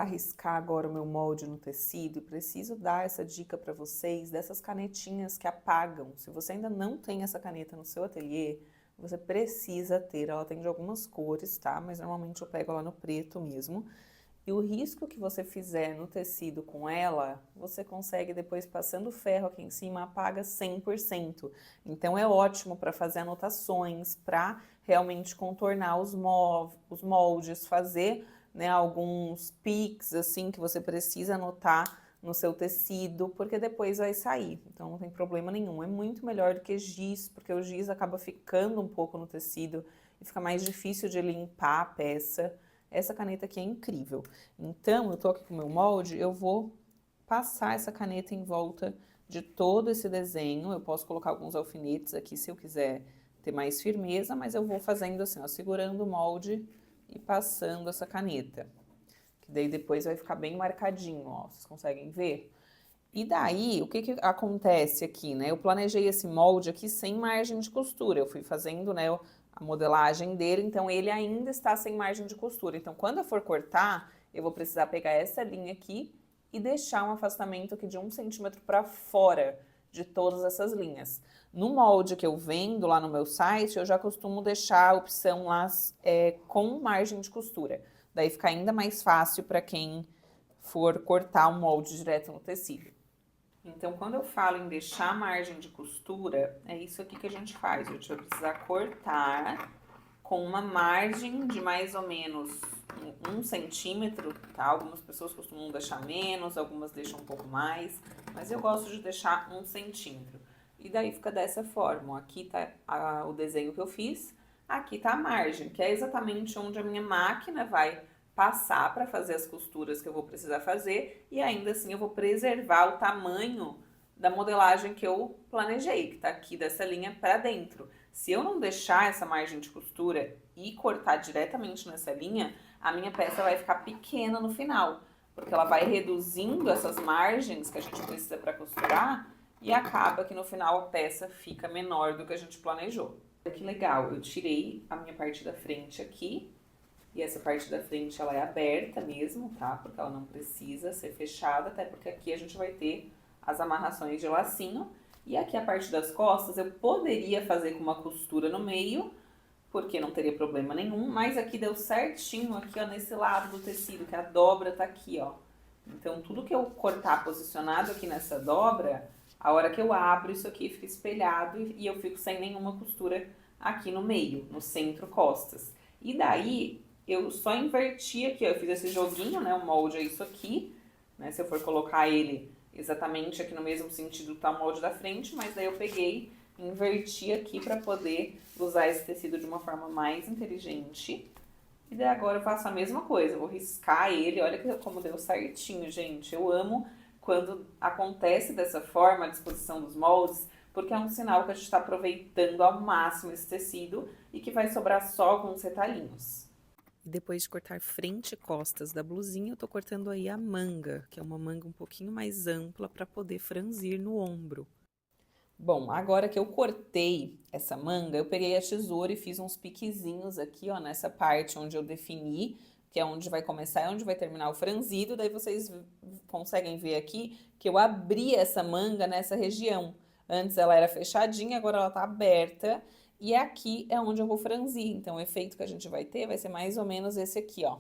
Arriscar agora o meu molde no tecido e preciso dar essa dica para vocês dessas canetinhas que apagam. Se você ainda não tem essa caneta no seu ateliê, você precisa ter. Ela tem de algumas cores, tá? Mas normalmente eu pego ela no preto mesmo. E o risco que você fizer no tecido com ela, você consegue depois passando ferro aqui em cima, apaga 100%. Então é ótimo para fazer anotações, para realmente contornar os moldes, fazer, né, alguns pics assim que você precisa anotar no seu tecido, porque depois vai sair. Então não tem problema nenhum. É muito melhor do que giz, porque o giz acaba ficando um pouco no tecido e fica mais difícil de limpar a peça. Essa caneta aqui é incrível. Então, eu tô aqui com o meu molde, eu vou passar essa caneta em volta de todo esse desenho. Eu posso colocar alguns alfinetes aqui se eu quiser ter mais firmeza, mas eu vou fazendo assim, ó, segurando o molde e passando essa caneta. Que daí depois vai ficar bem marcadinho, ó, vocês conseguem ver? E daí, o que que acontece aqui, né? Eu planejei esse molde aqui sem margem de costura. Eu fui fazendo, né, a modelagem dele, então ele ainda está sem margem de costura. Então, quando eu for cortar, eu vou precisar pegar essa linha aqui e deixar um afastamento aqui de 1 centímetro para fora de todas essas linhas. No molde que eu vendo lá no meu site, eu já costumo deixar a opção lá com margem de costura. Daí fica ainda mais fácil para quem for cortar o molde direto no tecido. Então, quando eu falo em deixar margem de costura, é isso aqui que a gente faz. A gente vai precisar cortar com uma margem de mais ou menos 1 centímetro, tá? Algumas pessoas costumam deixar menos, algumas deixam um pouco mais, mas eu gosto de deixar 1 centímetro. E daí fica dessa forma, ó. Aqui tá o desenho que eu fiz, aqui tá a margem, que é exatamente onde a minha máquina vai passar para fazer as costuras que eu vou precisar fazer e ainda assim eu vou preservar o tamanho da modelagem que eu planejei, que tá aqui dessa linha para dentro. Se eu não deixar essa margem de costura e cortar diretamente nessa linha, a minha peça vai ficar pequena no final, porque ela vai reduzindo essas margens que a gente precisa para costurar e acaba que no final a peça fica menor do que a gente planejou. Olha que legal, eu tirei a minha parte da frente aqui, e essa parte da frente ela é aberta mesmo, tá? Porque ela não precisa ser fechada, até porque aqui a gente vai ter as amarrações de lacinho. E aqui a parte das costas eu poderia fazer com uma costura no meio, porque não teria problema nenhum, mas aqui deu certinho aqui, ó, nesse lado do tecido, que a dobra tá aqui, ó. Então, tudo que eu cortar posicionado aqui nessa dobra, a hora que eu abro, isso aqui fica espelhado e eu fico sem nenhuma costura aqui no meio, no centro costas. E daí, eu só inverti aqui, ó, eu fiz esse joguinho, né, o molde é isso aqui, né, se eu for colocar ele exatamente aqui no mesmo sentido tá o molde da frente, mas daí eu peguei, inverti aqui para poder usar esse tecido de uma forma mais inteligente. E daí agora eu faço a mesma coisa, eu vou riscar ele, olha como deu certinho, gente. Eu amo quando acontece dessa forma a disposição dos moldes, porque é um sinal que a gente está aproveitando ao máximo esse tecido e que vai sobrar só alguns retalhinhos. Depois de cortar frente e costas da blusinha, eu tô cortando aí a manga, que é uma manga um pouquinho mais ampla para poder franzir no ombro. Bom, agora que eu cortei essa manga, eu peguei a tesoura e fiz uns piquezinhos aqui, ó, nessa parte onde eu defini, que é onde vai começar e onde vai terminar o franzido. Daí vocês conseguem ver aqui que eu abri essa manga nessa região. Antes ela era fechadinha, agora ela tá aberta. E aqui é onde eu vou franzir. Então, o efeito que a gente vai ter vai ser mais ou menos esse aqui, ó.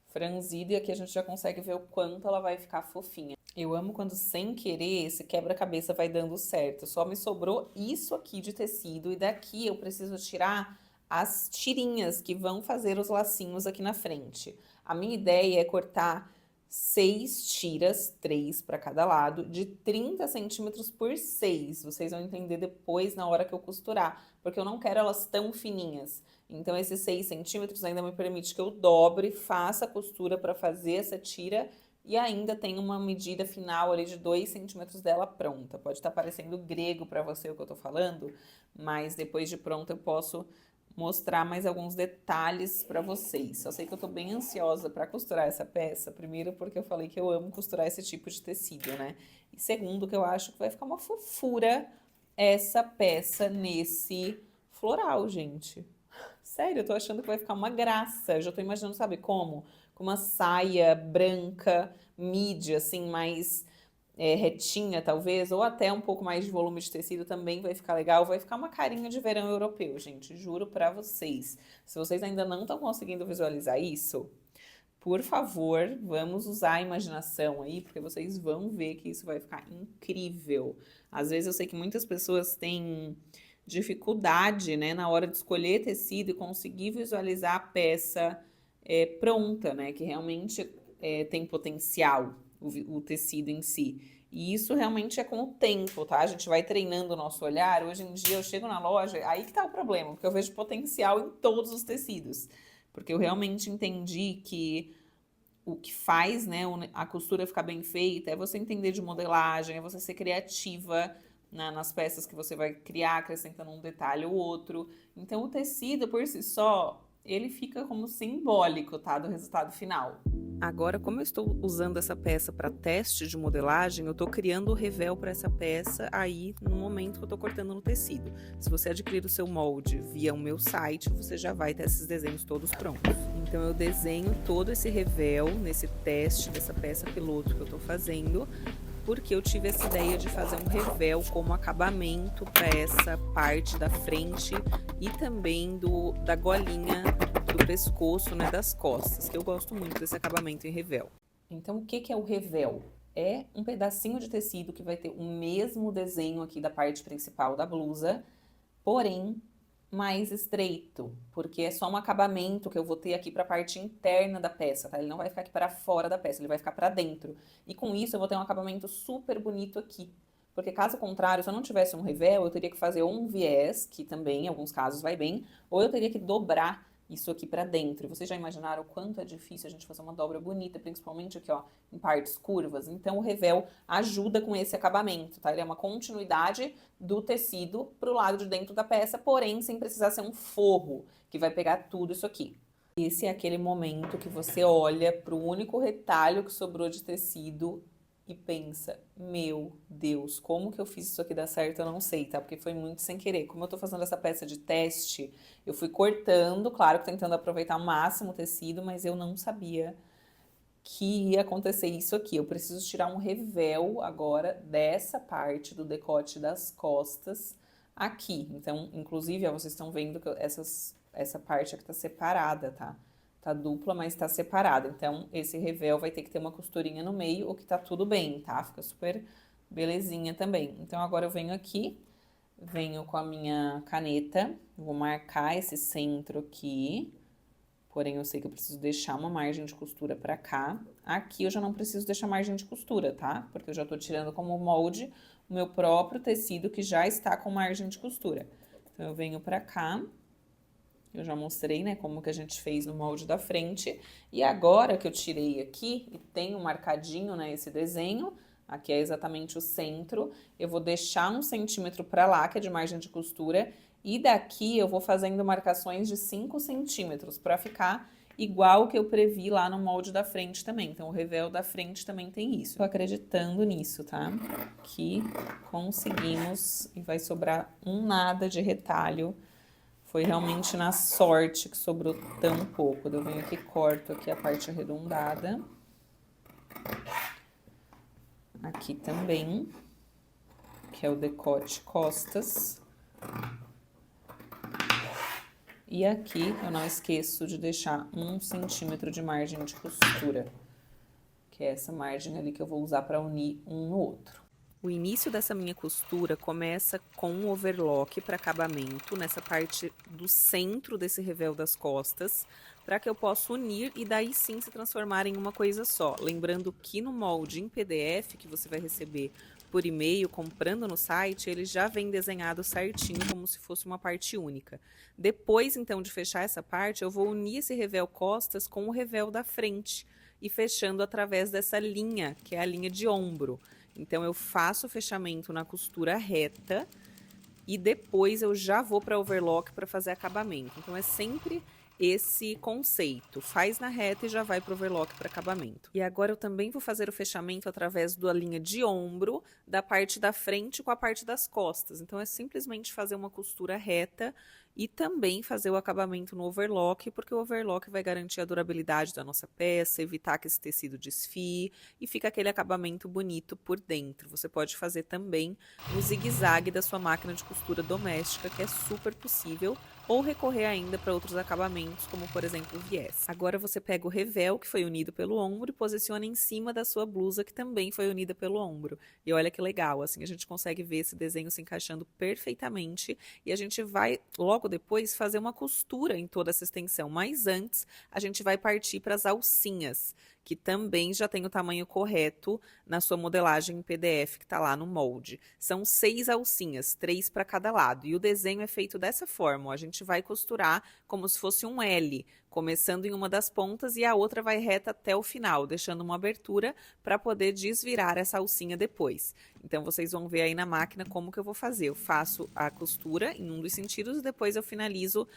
Franzido, e aqui a gente já consegue ver o quanto ela vai ficar fofinha. Eu amo quando, sem querer, esse quebra-cabeça vai dando certo. Só me sobrou isso aqui de tecido e daqui eu preciso tirar as tirinhas que vão fazer os lacinhos aqui na frente. A minha ideia é cortar 6 tiras, 3 para cada lado, de 30 centímetros por 6. Vocês vão entender depois na hora que eu costurar, porque eu não quero elas tão fininhas. Então, esses 6 centímetros ainda me permite que eu dobre, faça a costura para fazer essa tira e ainda tem uma medida final ali de 2 centímetros dela pronta. Pode estar parecendo grego para você o que eu tô falando, mas depois de pronta eu posso mostrar mais alguns detalhes para vocês. Só sei que eu tô bem ansiosa para costurar essa peça, primeiro porque eu falei que eu amo costurar esse tipo de tecido, né? E segundo que eu acho que vai ficar uma fofura essa peça nesse floral, gente. Sério, eu tô achando que vai ficar uma graça. Eu já tô imaginando, sabe como? com uma saia branca, midi, assim, mais retinha talvez, ou até um pouco mais de volume de tecido também vai ficar legal. Vai ficar uma carinha de verão europeu, gente, juro pra vocês. Se vocês ainda não estão conseguindo visualizar isso, por favor, vamos usar a imaginação aí, porque vocês vão ver que isso vai ficar incrível. Às vezes eu sei que muitas pessoas têm dificuldade, né, na hora de escolher tecido e conseguir visualizar a peça pronta, né, que realmente tem potencial, o tecido em si. E isso realmente é com o tempo, tá? A gente vai treinando o nosso olhar. Hoje em dia eu chego na loja, aí que tá o problema, porque eu vejo potencial em todos os tecidos. Porque eu realmente entendi que o que faz, né, a costura ficar bem feita é você entender de modelagem, é você ser criativa nas peças que você vai criar, acrescentando um detalhe ou outro. Então, o tecido, por si só, ele fica como simbólico, tá, do resultado final. Agora, como eu estou usando essa peça para teste de modelagem, eu estou criando o revel para essa peça aí no momento que eu estou cortando no tecido. Se você adquirir o seu molde via o meu site, você já vai ter esses desenhos todos prontos. Então, eu desenho todo esse revel nesse teste dessa peça piloto que eu estou fazendo, porque eu tive essa ideia de fazer um revel como acabamento para essa parte da frente e também da golinha do pescoço, né, das costas, que eu gosto muito desse acabamento em revel. Então, o que é o revel? É um pedacinho de tecido que vai ter o mesmo desenho aqui da parte principal da blusa, porém mais estreito, porque é só um acabamento que eu vou ter aqui para a parte interna da peça, tá? Ele não vai ficar aqui para fora da peça, ele vai ficar para dentro. E com isso eu vou ter um acabamento super bonito aqui. Porque caso contrário, se eu não tivesse um revel, eu teria que fazer ou um viés, que também em alguns casos vai bem, ou eu teria que dobrar isso aqui para dentro. E vocês já imaginaram o quanto é difícil a gente fazer uma dobra bonita, principalmente aqui, ó, em partes curvas? Então, o revel ajuda com esse acabamento, tá? Ele é uma continuidade do tecido pro lado de dentro da peça, porém, sem precisar ser um forro, que vai pegar tudo isso aqui. Esse é aquele momento que você olha pro único retalho que sobrou de tecido e pensa, meu Deus, como que eu fiz isso aqui dar certo? Eu não sei, tá? Porque foi muito sem querer. Como eu tô fazendo essa peça de teste, eu fui cortando, claro que tentando aproveitar ao máximo o tecido, mas eu não sabia que ia acontecer isso aqui. Eu preciso tirar um revel agora dessa parte do decote das costas aqui. Então, inclusive, ó, vocês estão vendo que essa parte aqui tá separada, tá? Tá dupla, mas tá separada. Então, esse revel vai ter que ter uma costurinha no meio, o que tá tudo bem, tá? Fica super belezinha também. Então, agora eu venho aqui, venho com a minha caneta, vou marcar esse centro aqui. Porém, eu sei que eu preciso deixar uma margem de costura pra cá. Aqui eu já não preciso deixar margem de costura, tá? Porque eu já tô tirando como molde o meu próprio tecido que já está com margem de costura. Então, eu venho pra cá. Eu já mostrei, né, como que a gente fez no molde da frente. E agora que eu tirei aqui e tenho marcadinho, né, esse desenho, aqui é exatamente o centro, eu vou deixar 1 centímetro pra lá, que é de margem de costura, e daqui eu vou fazendo marcações de 5 centímetros pra ficar igual que eu previ lá no molde da frente também. Então, o revel da frente também tem isso. Tô acreditando nisso, tá? Que conseguimos e vai sobrar um nada de retalho. Foi realmente na sorte que sobrou tão pouco. Eu venho aqui e corto aqui a parte arredondada. Aqui também, que é o decote costas. E aqui eu não esqueço de deixar 1 centímetro de margem de costura, que é essa margem ali que eu vou usar para unir um no outro. O início dessa minha costura começa com um overlock para acabamento, nessa parte do centro desse revel das costas, para que eu possa unir e daí sim se transformar em uma coisa só. Lembrando que no molde em PDF que você vai receber por e-mail, comprando no site, ele já vem desenhado certinho, como se fosse uma parte única. Depois, então, de fechar essa parte, eu vou unir esse revel costas com o revel da frente e fechando através dessa linha, que é a linha de ombro. Então, eu faço o fechamento na costura reta e depois eu já vou para overlock para fazer acabamento. Então, é sempre esse conceito. Faz na reta e já vai para o overlock para acabamento. E agora eu também vou fazer o fechamento através da linha de ombro, da parte da frente com a parte das costas. Então, é simplesmente fazer uma costura reta e também fazer o acabamento no overlock, porque o overlock vai garantir a durabilidade da nossa peça, evitar que esse tecido desfie e fica aquele acabamento bonito por dentro. Você pode fazer também no zigue-zague da sua máquina de costura doméstica, que é super possível, ou recorrer ainda para outros acabamentos, como por exemplo o viés. Agora você pega o revel que foi unido pelo ombro e posiciona em cima da sua blusa que também foi unida pelo ombro. E olha que legal, assim a gente consegue ver esse desenho se encaixando perfeitamente e a gente vai logo depois fazer uma costura em toda essa extensão, mas antes a gente vai partir para as alcinhas, que também já tem o tamanho correto na sua modelagem em PDF que está lá no molde. São 6 alcinhas, 3 para cada lado, e o desenho é feito dessa forma, ó, a gente vai costurar como se fosse um L, começando em uma das pontas e a outra vai reta até o final, deixando uma abertura para poder desvirar essa alcinha depois. Então, vocês vão ver aí na máquina como que eu vou fazer. Eu faço a costura em um dos sentidos e depois eu finalizo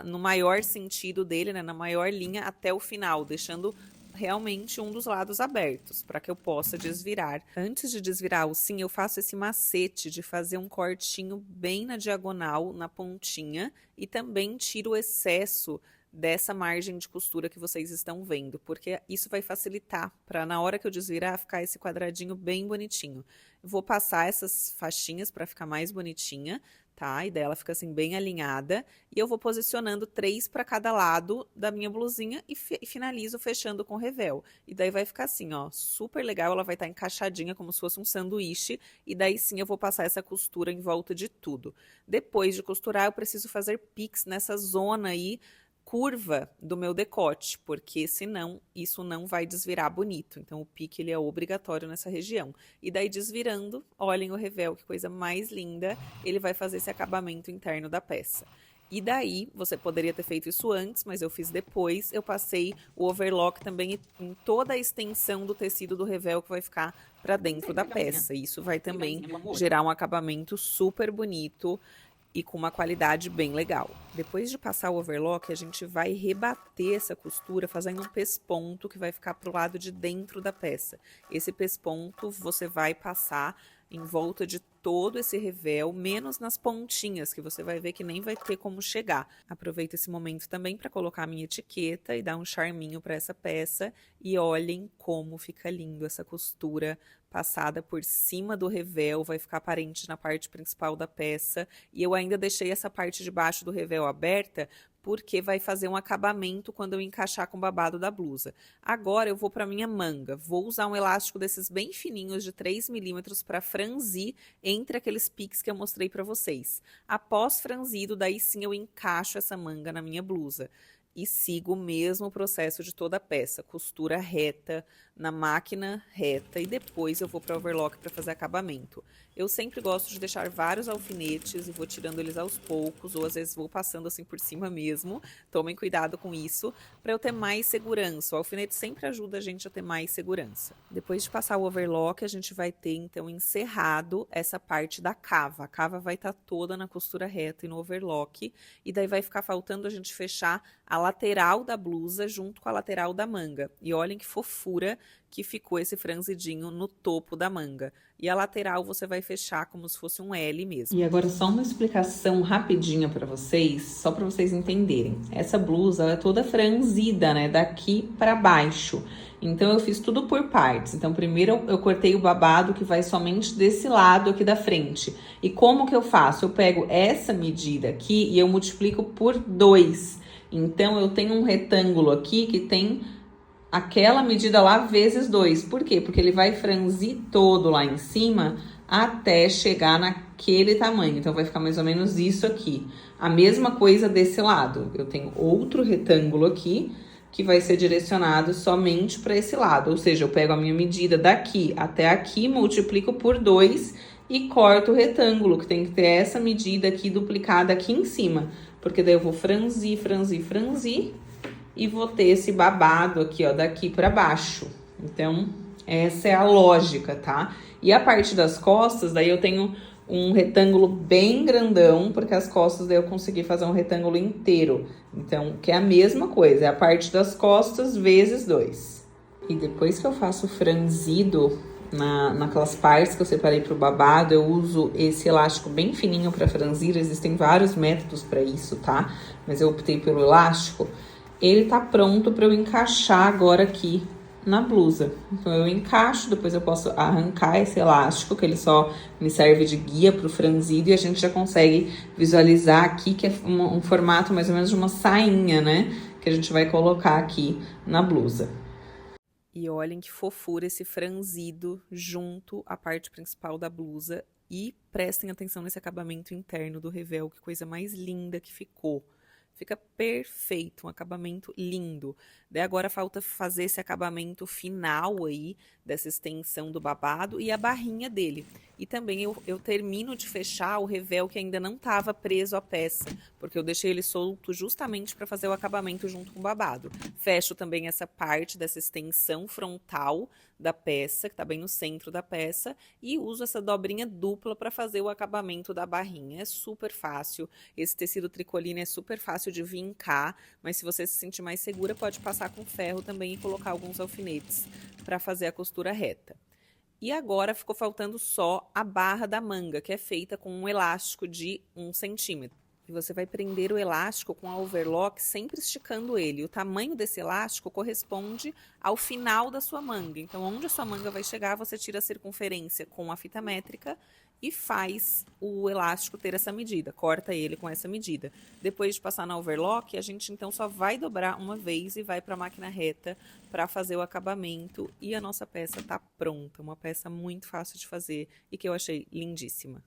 no maior sentido dele, né, na maior linha até o final, deixando realmente um dos lados abertos, para que eu possa desvirar. Antes de desvirar a alcinha, eu faço esse macete de fazer um cortinho bem na diagonal, na pontinha, e também tiro o excesso dessa margem de costura que vocês estão vendo, porque isso vai facilitar para na hora que eu desvirar ficar esse quadradinho bem bonitinho. Eu vou passar essas faixinhas para ficar mais bonitinha, tá? E daí ela fica assim bem alinhada e eu vou posicionando 3 para cada lado da minha blusinha e finalizo fechando com revel. E daí vai ficar assim, ó, super legal, ela vai estar encaixadinha como se fosse um sanduíche e daí sim eu vou passar essa costura em volta de tudo. Depois de costurar eu preciso fazer pix nessa zona aí curva do meu decote, porque senão isso não vai desvirar bonito. Então o pique ele é obrigatório nessa região. E daí desvirando, olhem o revel, que coisa mais linda, ele vai fazer esse acabamento interno da peça. E daí, você poderia ter feito isso antes, mas eu fiz depois, eu passei o overlock também em toda a extensão do tecido do revel que vai ficar para dentro da peça. Isso vai também gerar um acabamento super bonito e com uma qualidade bem legal. Depois de passar o overlock, a gente vai rebater essa costura fazendo um pesponto que vai ficar pro lado de dentro da peça. Esse pesponto você vai passar em volta de todo esse revel, menos nas pontinhas, que você vai ver que nem vai ter como chegar. Aproveito esse momento também para colocar a minha etiqueta e dar um charminho para essa peça. E olhem como fica lindo essa costura passada por cima do revel, vai ficar aparente na parte principal da peça. E eu ainda deixei essa parte de baixo do revel aberta, porque vai fazer um acabamento quando eu encaixar com o babado da blusa. Agora eu vou para minha manga, vou usar um elástico desses bem fininhos de 3 milímetros para franzir entre aqueles piques que eu mostrei para vocês. Após franzido, daí sim eu encaixo essa manga na minha blusa. E sigo o mesmo processo de toda a peça, costura reta, na máquina reta e depois eu vou para o overlock para fazer acabamento. Eu sempre gosto de deixar vários alfinetes e vou tirando eles aos poucos, ou às vezes vou passando assim por cima mesmo. Tomem cuidado com isso, para eu ter mais segurança. O alfinete sempre ajuda a gente a ter mais segurança. Depois de passar o overlock, a gente vai ter então encerrado essa parte da cava. A cava vai estar toda na costura reta e no overlock, e daí vai ficar faltando a gente fechar a lateral da blusa junto com a lateral da manga. E olhem que fofura que ficou esse franzidinho no topo da manga. E a lateral você vai fechar como se fosse um L mesmo. E agora só uma explicação rapidinha para vocês, só para vocês entenderem. Essa blusa ela é toda franzida, né, daqui para baixo. Então eu fiz tudo por partes. Então primeiro eu cortei o babado que vai somente desse lado aqui da frente. E como que eu faço? Eu pego essa medida aqui e eu multiplico por 2. Então eu tenho um retângulo aqui que tem aquela medida lá vezes 2. Por quê? Porque ele vai franzir todo lá em cima até chegar naquele tamanho. Então vai ficar mais ou menos isso aqui. A mesma coisa desse lado. Eu tenho outro retângulo aqui que vai ser direcionado somente para esse lado. Ou seja, eu pego a minha medida daqui até aqui, multiplico por 2 e corto o retângulo, que tem que ter essa medida aqui duplicada aqui em cima. Porque daí eu vou franzir, franzir, franzir e vou ter esse babado aqui, ó, daqui para baixo. Então, essa é a lógica, tá? E a parte das costas, daí eu tenho um retângulo bem grandão, porque as costas daí eu consegui fazer um retângulo inteiro. Então, que é a mesma coisa, é a parte das costas vezes 2. E depois que eu faço o franzido naquelas partes que eu separei para o babado, eu uso esse elástico bem fininho para franzir. Existem vários métodos para isso, tá? Mas eu optei pelo elástico. Ele tá pronto para eu encaixar agora aqui na blusa. Então eu encaixo, depois eu posso arrancar esse elástico, que ele só me serve de guia pro franzido, e a gente já consegue visualizar aqui que é um formato mais ou menos de uma sainha, né? Que a gente vai colocar aqui na blusa. E olhem que fofura esse franzido junto à parte principal da blusa. E prestem atenção nesse acabamento interno do revel, que coisa mais linda que ficou. Fica perfeito, um acabamento lindo. Daí agora falta fazer esse acabamento final aí, dessa extensão do babado e a barrinha dele. E também eu termino de fechar o revel que ainda não estava preso à peça, porque eu deixei ele solto justamente para fazer o acabamento junto com o babado. Fecho também essa parte dessa extensão frontal da peça, que está bem no centro da peça, e uso essa dobrinha dupla para fazer o acabamento da barrinha. É super fácil. Esse tecido tricoline é super fácil de vincar, mas se você se sentir mais segura, pode passar com ferro também e colocar alguns alfinetes para fazer a costura reta. E agora ficou faltando só a barra da manga, que é feita com um elástico de 1 centímetro. E você vai prender o elástico com a overlock, sempre esticando ele. O tamanho desse elástico corresponde ao final da sua manga. Então, onde a sua manga vai chegar, você tira a circunferência com a fita métrica e faz o elástico ter essa medida, corta ele com essa medida. Depois de passar na overlock, a gente então só vai dobrar uma vez e vai para a máquina reta para fazer o acabamento, e a nossa peça está pronta. Uma peça muito fácil de fazer e que eu achei lindíssima.